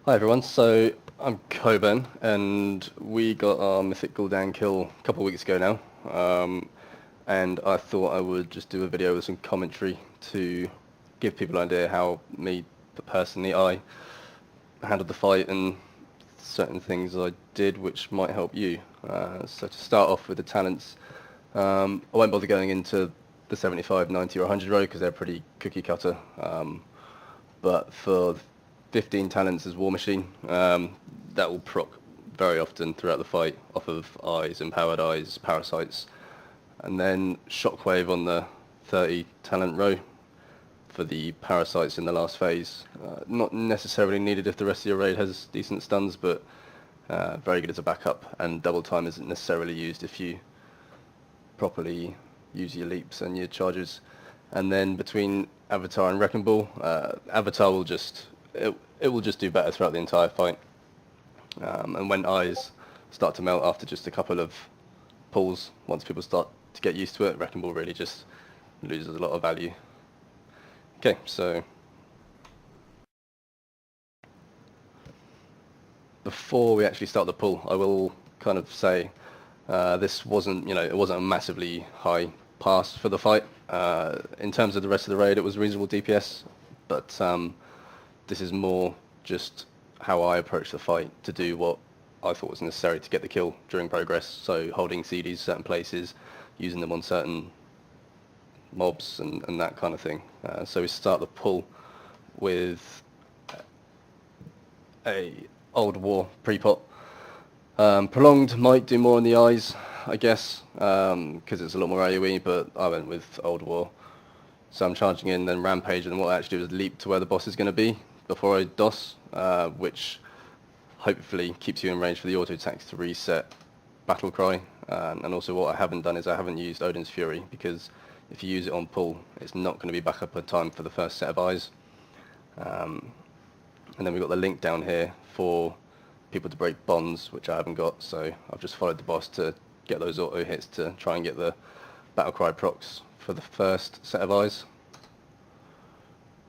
Hi everyone, so I'm Coben, and we got our Mythic Guldan kill a couple of weeks ago now, and I thought I would just do a video with some commentary to give people an idea how me personally I handled the fight and certain things I did which might help you. So to start off with the talents, I won't bother going into the 75, 90 or 100 row because they're pretty cookie cutter, but for 15 talents as War Machine, that will proc very often throughout the fight off of eyes, empowered eyes, parasites, and then Shockwave on the 30 talent row for the parasites in the last phase. Not necessarily needed if the rest of your raid has decent stuns, but very good as a backup, and double time isn't necessarily used if you properly use your leaps and your charges. And then between Avatar and Wrecking Ball, Avatar will just it will just do better throughout the entire fight. And when eyes start to melt after just a couple of pulls, once people start to get used to it, Wrecking Ball really just loses a lot of value. Okay, so before we actually start the pull, I will kind of say this wasn't, it wasn't a massively high pass for the fight. In terms of the rest of the raid, it was reasonable DPS, but this is more just how I approach the fight to do what I thought was necessary to get the kill during progress. So holding CDs certain places, using them on certain mobs and that kind of thing. So we start the pull with a Old War pre-pot. Prolonged might do more in the eyes, I guess, because it's a lot more AoE, but I went with Old War. So I'm charging in, then Rampage, and what I actually do is leap to where the boss is going to be before I DOS, which hopefully keeps you in range for the auto attacks to reset Battle Cry. And also what I haven't done is I haven't used Odin's Fury, because if you use it on pull, it's not going to be back up in time for the first set of eyes. And then we've got the link down here for people to break bonds, which I haven't got, so I've just followed the boss to get those auto hits to try and get the Battle Cry procs for the first set of eyes.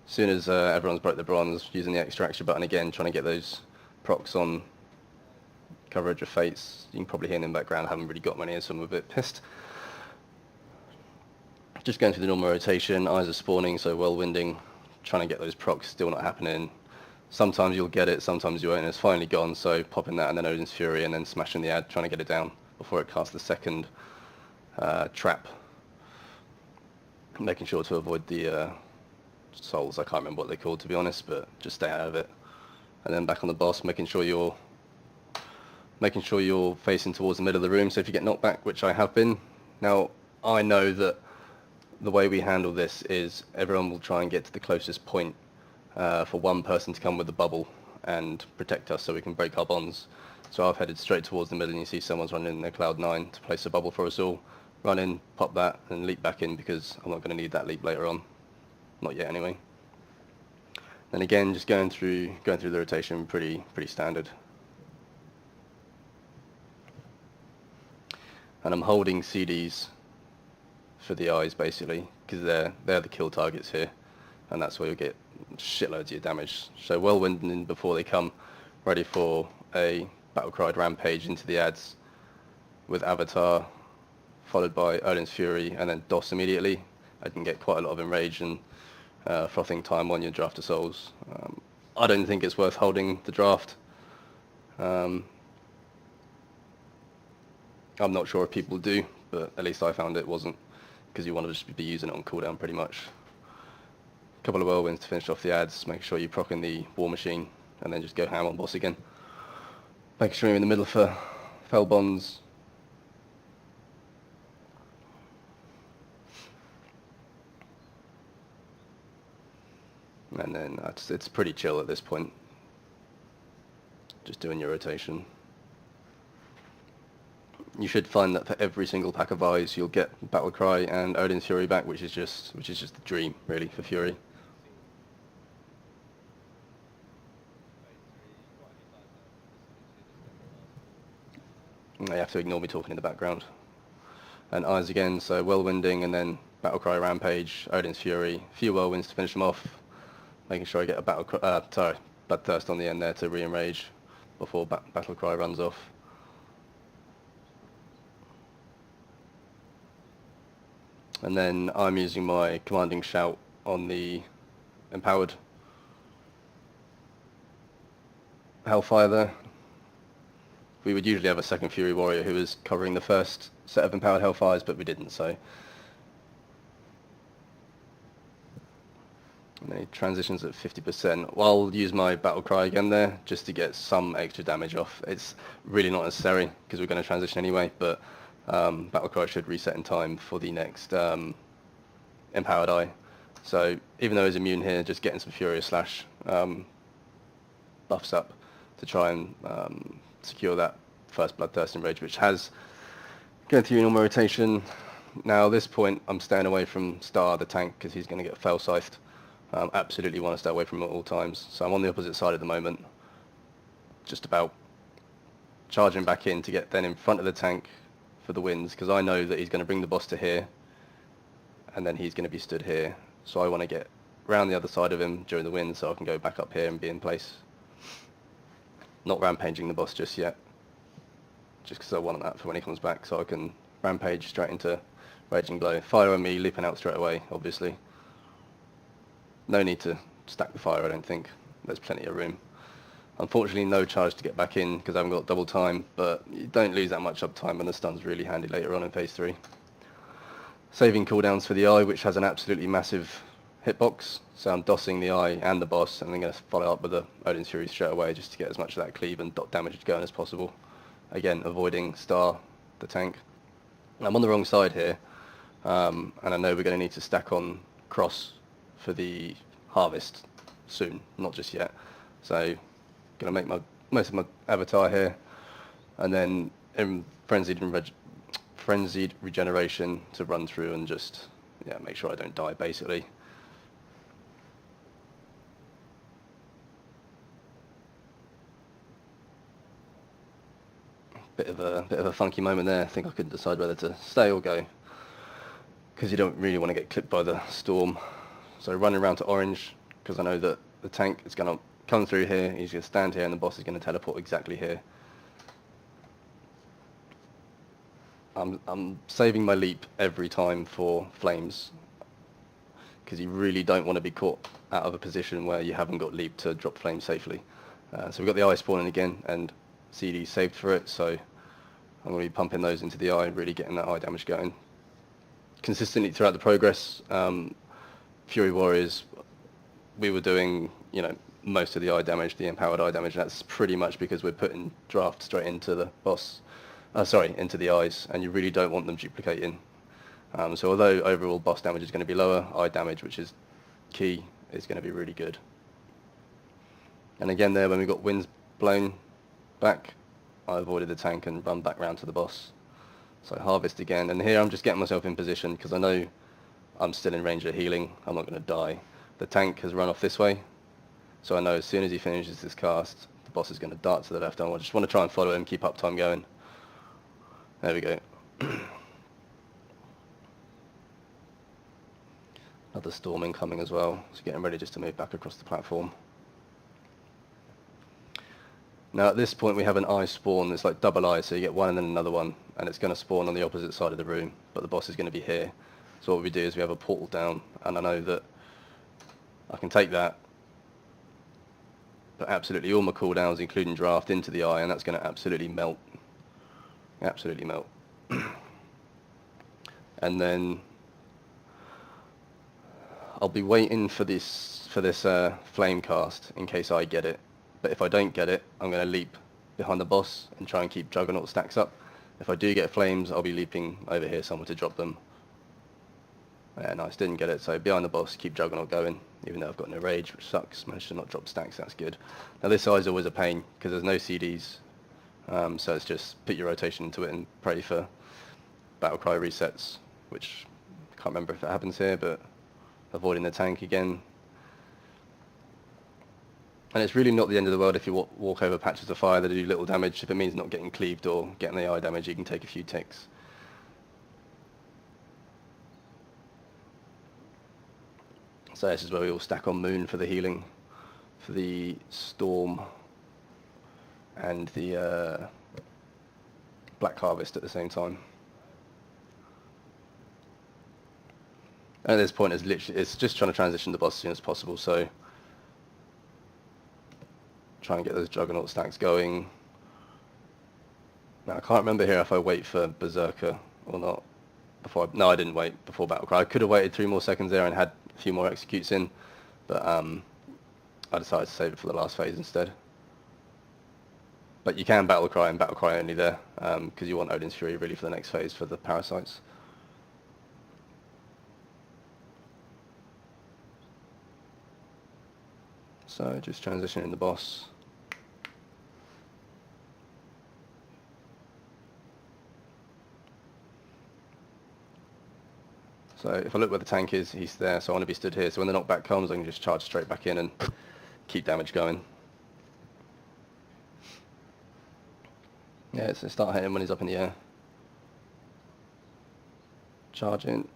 As soon as everyone's broke the bronze, using the extraction button again, trying to get those procs on coverage of fates. You can probably hear in the background, I haven't really got many, so I'm a bit pissed. Just going through the normal rotation, eyes are spawning, so whirlwinding, trying to get those procs, still not happening. Sometimes you'll get it, sometimes you won't, and it's finally gone, so popping that and then Odin's Fury and then smashing the ad, trying to get it down before it casts the second trap. Making sure to avoid the souls, I can't remember what they're called to be honest, but just stay out of it. And then back on the boss, making sure you're facing towards the middle of the room, so if you get knocked back, which I have been. Now, I know that the way we handle this is everyone will try and get to the closest point for one person to come with the bubble and protect us so we can break our bonds. So I've headed straight towards the middle, and you see someone's running in their Cloud 9 to place a bubble for us all. Run in, pop that, and leap back in, because I'm not going to need that leap later on. Not yet anyway. Then again, just going through the rotation, pretty standard. And I'm holding CDs for the eyes basically, because they're the kill targets here, and that's where you'll get shitloads of your damage. So whirlwinding before they come, ready for a Battlecried Rampage into the ads with Avatar, followed by Odin's Fury, and then DOS immediately. I can get quite a lot of enrage and frothing time on your Draft of Souls. I don't think it's worth holding the draft. I'm not sure if people do, but at least I found it wasn't, because you want to just be using it on cooldown pretty much. A couple of whirlwinds to finish off the ads, make sure you proc in the War Machine, and then just go ham on boss again. Making sure you're in the middle for fell bonds. And then it's pretty chill at this point. Just doing your rotation. You should find that for every single pack of eyes you'll get Battle Cry and Odin's Fury back, which is just the dream really for Fury. And you have to ignore me talking in the background. And eyes again, so whirlwinding and then Battle Cry Rampage, Odin's Fury, a few whirlwinds to finish them off. Making sure I get a Bloodthirst on the end there to re-enrage before Battle Cry runs off. And then I'm using my Commanding Shout on the Empowered Hellfire there. We would usually have a second Fury Warrior who was covering the first set of Empowered Hellfires, but we didn't, so. And then he transitions at 50%. I'll use my Battle Cry again there, just to get some extra damage off. It's really not necessary, because we're going to transition anyway, but Battle Cry should reset in time for the next Empowered Eye. So even though he's immune here, just getting some Furious Slash buffs up to try and secure that first Bloodthirst Enrage, which has going through normal rotation. Now at this point I'm staying away from Star, the tank, because he's going to get fell-scythed. Absolutely want to stay away from him at all times. So I'm on the opposite side at the moment, just about charging back in to get then in front of the tank for the wins, because I know that he's going to bring the boss to here and then he's going to be stood here. So I want to get round the other side of him during the win so I can go back up here and be in place. Not rampaging the boss just yet, just because I want that for when he comes back, so I can rampage straight into Raging Blow. Fire on me, leaping out straight away, obviously. No need to stack the fire, I don't think. There's plenty of room. Unfortunately, no charge to get back in because I haven't got double time, but you don't lose that much uptime, and the stun's really handy later on in phase 3. Saving cooldowns for the eye, which has an absolutely massive hitbox, so I'm dossing the eye and the boss, and then going to follow up with the Odin's Fury straight away just to get as much of that cleave and dot damage going as possible. Again, avoiding Star, the tank. I'm on the wrong side here, and I know we're going to need to stack on Cross for the harvest soon, not just yet. So, going to make most of my avatar here, and then in Frenzied Regeneration to run through and just make sure I don't die, basically. Bit of a funky moment there. I think I couldn't decide whether to stay or go, because you don't really want to get clipped by the storm. So running around to orange, because I know that the tank is going to come through here, he's going to stand here, and the boss is going to teleport exactly here. I'm saving my leap every time for flames, because you really don't want to be caught out of a position where you haven't got leap to drop flames safely. So we've got the eye spawning again, and CD saved for it, so I'm going to be pumping those into the eye, really getting that eye damage going. Consistently throughout the progress, Fury Warriors, we were doing, most of the eye damage, the empowered eye damage, and that's pretty much because we're putting draft straight into the boss, into the eyes, and you really don't want them duplicating. So although overall boss damage is going to be lower, eye damage, which is key, is going to be really good. And again there, when we got winds blown back, I avoided the tank and run back round to the boss. So harvest again, and here I'm just getting myself in position because I know I'm still in range of healing, I'm not going to die. The tank has run off this way, so I know as soon as he finishes this cast, the boss is going to dart to the left. I just want to try and follow him, keep uptime going. There we go. Another storm incoming as well, so getting ready just to move back across the platform. Now at this point we have an eye spawn, it's like double eye, so you get one and then another one, and it's going to spawn on the opposite side of the room, but the boss is going to be here. So what we do is we have a portal down, and I know that I can take that, put absolutely all my cooldowns, including draft, into the eye, and that's going to absolutely melt. Absolutely melt. And then I'll be waiting for this flame cast in case I get it. But if I don't get it, I'm going to leap behind the boss and try and keep Juggernaut stacks up. If I do get flames, I'll be leaping over here somewhere to drop them. Yeah, nice, didn't get it, so behind the boss, keep Juggernaut going, even though I've got no rage, which sucks. Managed to not drop stacks, that's good. Now this eye is always a pain, because there's no CDs, so it's just put your rotation into it and pray for Battle Cry resets, which I can't remember if it happens here, but avoiding the tank again. And it's really not the end of the world if you walk over patches of fire that do little damage. If it means not getting cleaved or getting the eye damage, you can take a few ticks. So this is where we all stack on Moon for the healing for the Storm and the Black Harvest at the same time. At this point, it's just trying to transition the boss as soon as possible, so try and get those Juggernaut stacks going. Now, I can't remember here if I wait for Berserker or not. No, I didn't wait before Battlecry. I could have waited 3 more seconds there and had a few more executes in, but I decided to save it for the last phase instead. But you can Battlecry and Battlecry only there, because you want Odin's Fury really for the next phase for the Parasites. So just transitioning the boss. So if I look where the tank is, he's there, so I want to be stood here. So when the knockback comes, I can just charge straight back in and keep damage going. Yeah, so start hitting when he's up in the air. Charge in.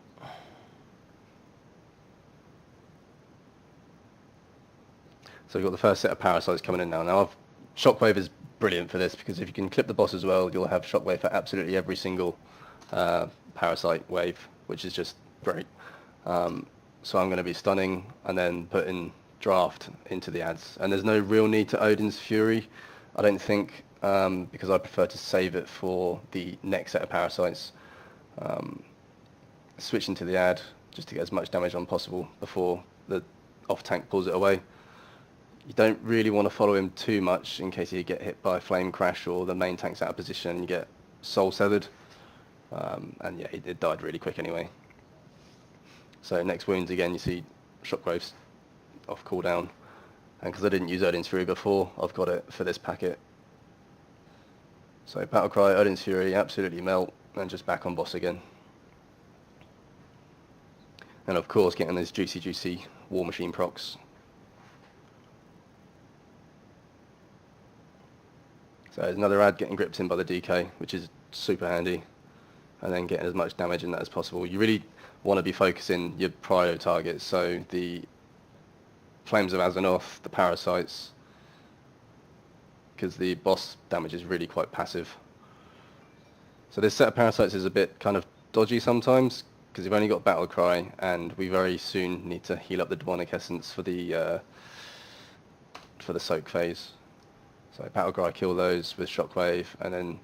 So we've got the first set of Parasites coming in now. Now, Shockwave is brilliant for this, because if you can clip the boss as well, you'll have Shockwave for absolutely every single Parasite wave, which is just great. So I'm going to be stunning and then putting Draft into the ads. And there's no real need to Odin's Fury, I don't think, because I prefer to save it for the next set of Parasites. Switch into the ad just to get as much damage on possible before the off-tank pulls it away. You don't really want to follow him too much in case you get hit by Flame Crash or the main tank's out of position and you get Soul Severed. And yeah, it died really quick anyway. So next wounds again, you see Shockwaves off cooldown. And because I didn't use Odin's Fury before, I've got it for this packet. So Battlecry, Odin's Fury, absolutely melt, and just back on boss again. And of course getting those juicy War Machine procs. So there's another ad getting gripped in by the DK, which is super handy. And then getting as much damage in that as possible. You really want to be focusing your prio targets, so the Flames of Azeroth, the Parasites, because the boss damage is really quite passive. So this set of Parasites is a bit kind of dodgy sometimes, because you've only got Battlecry, and we very soon need to heal up the Demonic Essence for the Soak phase. So Battlecry, kill those with Shockwave, and then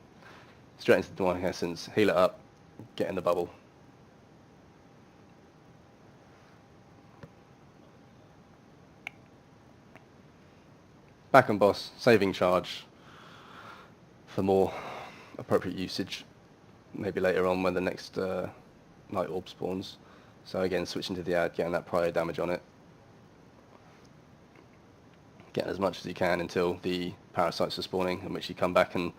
straight into the Demonic Essence, heal it up, get in the bubble. Back on boss, saving charge for more appropriate usage, maybe later on when the next Night Orb spawns. So again, switching to the ad, getting that prior damage on it. Getting as much as you can until the Parasites are spawning, in which you come back and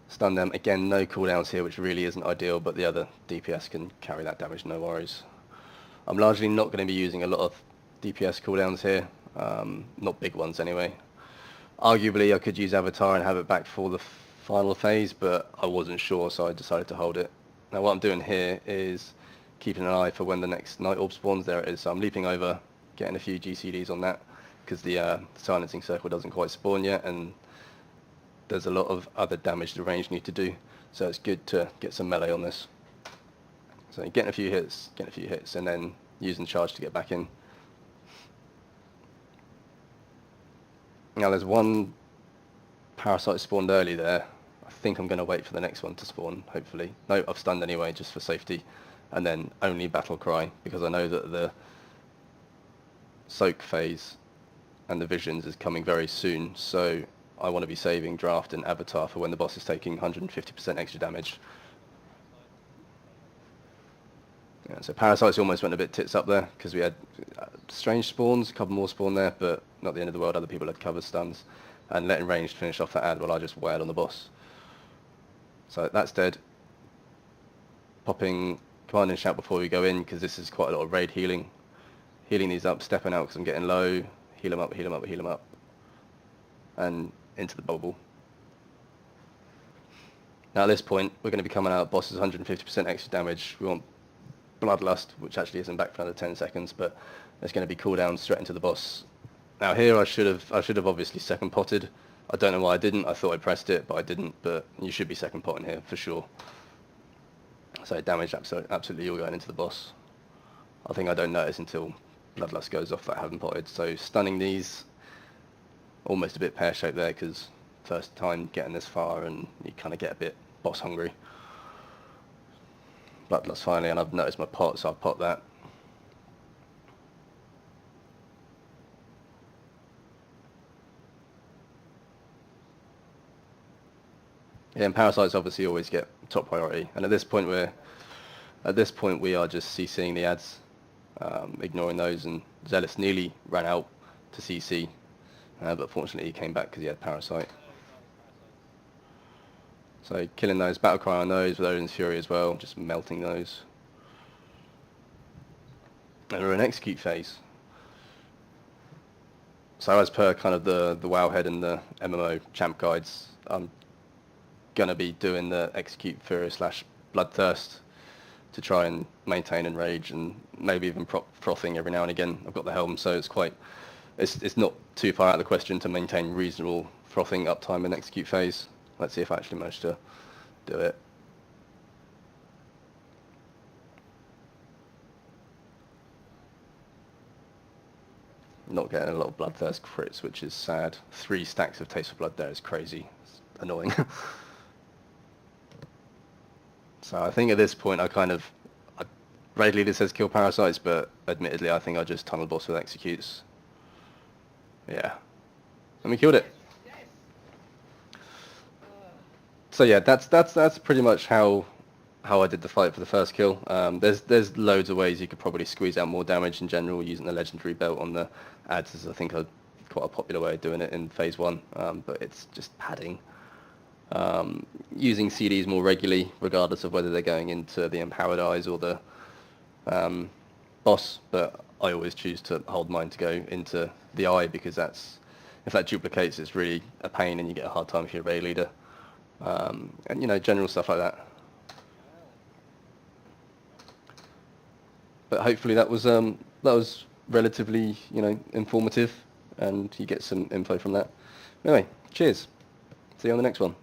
stun them. Again, no cooldowns here, which really isn't ideal, but the other DPS can carry that damage, no worries. I'm largely not going to be using a lot of DPS cooldowns here, not big ones anyway. Arguably, I could use Avatar and have it back for the final phase, but I wasn't sure, so I decided to hold it. Now what I'm doing here is keeping an eye for when the next Night Orb spawns. There it is, so I'm leaping over, getting a few GCDs on that, because the silencing circle doesn't quite spawn yet, and there's a lot of other damage the range need to do, so it's good to get some melee on this. So getting a few hits, and then using charge to get back in. Now there's one Parasite spawned early there. I think I'm going to wait for the next one to spawn, hopefully. No, I've stunned anyway, just for safety. And then only Battlecry, because I know that the Soak phase and the Visions is coming very soon, so I want to be saving Draft and Avatar for when the boss is taking 150% extra damage. Yeah, so Parasites almost went a bit tits up there, because we had strange spawns, a couple more spawn there, but not the end of the world. Other people had covered stuns, and letting ranged finish off that ad while I just wailed on the boss. So that's dead. Popping Command and Shout before we go in, because this is quite a lot of raid healing. Healing these up, stepping out because I'm getting low. Heal them up, heal them up, heal them up. And into the bubble. Now at this point, we're going to be coming out bosses 150% extra damage. We want Bloodlust, which actually isn't back for another 10 seconds, but it's going to be cooldown straight into the boss Now here I should have obviously second potted. I don't know why I didn't. I thought I pressed it, but I didn't. But you should be second potting here for sure. So damage absolutely all going into the boss. I think I don't notice until Bloodlust goes off that I haven't potted. So stunning these, almost a bit pear-shaped there because first time getting this far and you kind of get a bit boss hungry. Bloodlust finally, and I've noticed my pot, so I've pot that. Yeah, and parasites obviously always get top priority, and at this point we are just CCing the ads, ignoring those, and Zealous nearly ran out to CC, but fortunately he came back because he had parasite. So killing those, battle cry on those with Odin's Fury as well, just melting those. And we're in execute phase. So as per kind of the Wowhead and the MMO champ guides, I'm going to be doing the execute Fury / Bloodthirst to try and maintain Enrage and maybe even frothing every now and again. I've got the helm, so it's not too far out of the question to maintain reasonable frothing uptime in execute phase. Let's see if I actually manage to do it. Not getting a lot of Bloodthirst crits, which is sad. 3 stacks of Taste for Blood there is crazy. It's annoying. So I think at this point I Raid Leader says kill parasites, but admittedly I think I just tunnel boss with executes. Yeah. And we killed it. So yeah, that's pretty much how I did the fight for the first kill. There's loads of ways you could probably squeeze out more damage in general using the legendary belt on the ads, is I think quite a popular way of doing it in phase 1, but it's just padding. Using CDs more regularly, regardless of whether they're going into the Empowered Eyes or the boss, but I always choose to hold mine to go into the eye because if that duplicates, it's really a pain and you get a hard time if you're a raid leader. And you know, general stuff like that. But hopefully that was relatively, you know, informative, and you get some info from that. Anyway, cheers. See you on the next one.